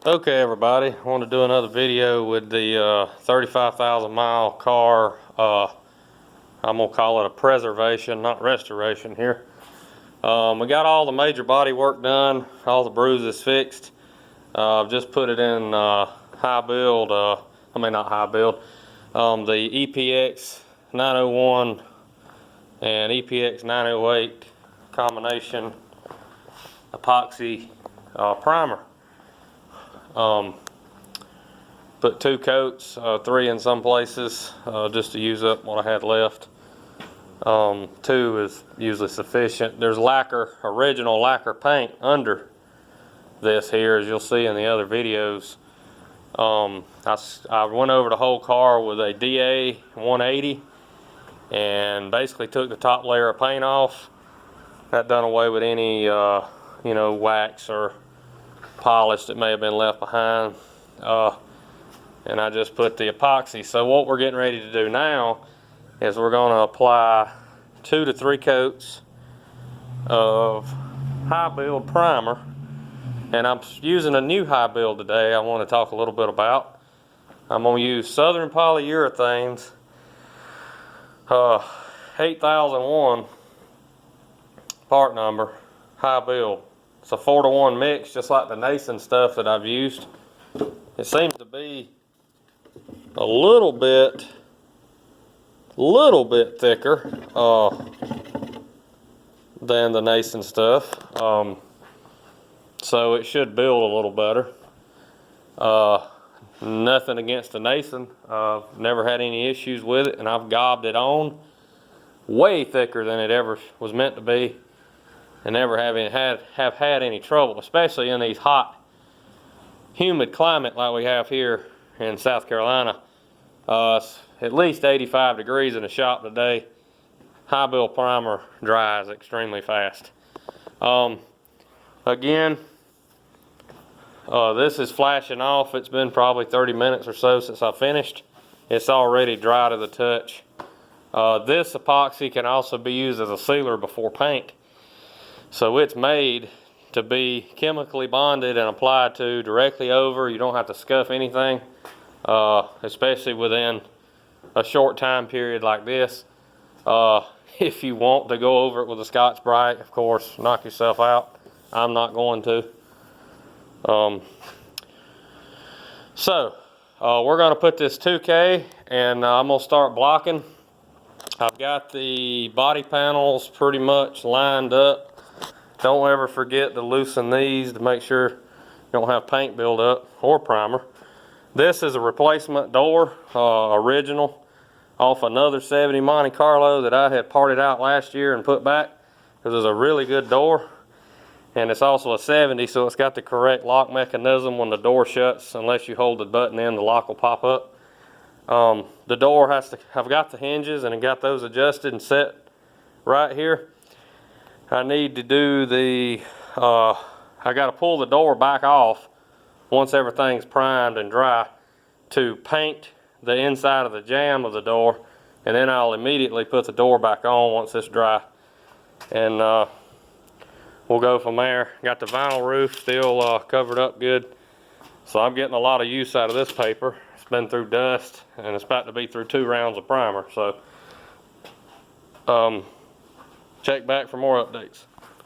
Okay everybody, I want to do another video with the 35,000 mile car. I'm going to call it a preservation, not restoration here. We got all the major body work done, all the bruises fixed. I've just put it in high build, not high build, the EPX 901 and EPX 908 combination epoxy primer. Put 2 coats, 3 in some places, just to use up what I had left. 2 is usually sufficient. There's lacquer, original lacquer paint under this here, as you'll see in the other videos. I went over the whole car with a DA 180 and basically took the top layer of paint off. That done away with any wax or polish that may have been left behind, and I just put the epoxy. So what we're getting ready to do now is we're going to apply 2 to 3 coats of high build primer, and I'm using a new high build today I want to talk a little bit about. I'm going to use Southern Polyurethanes 8001 part number high build. It's a 4-to-1 mix, just like the Nason stuff that I've used. It seems to be a little bit thicker than the Nason stuff, so it should build a little better. Nothing against the Nason. Never had any issues with it, and I've gobbed it on way thicker than it ever was meant to be, and never have had any trouble, especially in these hot, humid climate like we have here in South Carolina. It's at least 85 degrees in the shop today. High build primer dries extremely fast. Again, this is flashing off. It's been probably 30 minutes or so since I finished. It's already dry to the touch. This epoxy can also be used as a sealer before paint. So it's made to be chemically bonded and applied to directly over. You don't have to scuff anything, especially within a short time period like this. If you want to go over it with a Scotch-Brite, of course, knock yourself out. I'm not going to. We're going to put this 2K, and I'm going to start blocking. I've got the body panels pretty much lined up. Don't ever forget to loosen these to make sure you don't have paint buildup or primer. This is a replacement door, original, off another 70 Monte Carlo that I had parted out last year and put back, because it's a really good door. And it's also a 70, so it's got the correct lock mechanism. When the door shuts, unless you hold the button in, the lock will pop up. The door I've got the hinges and I got those adjusted and set right here. I need to do I got to pull the door back off once everything's primed and dry to paint the inside of the jamb of the door, and then I'll immediately put the door back on once it's dry, and we'll go from there. Got the vinyl roof still covered up good, so I'm getting a lot of use out of this paper. It's been through dust, and it's about to be through 2 rounds of primer, so check back for more updates.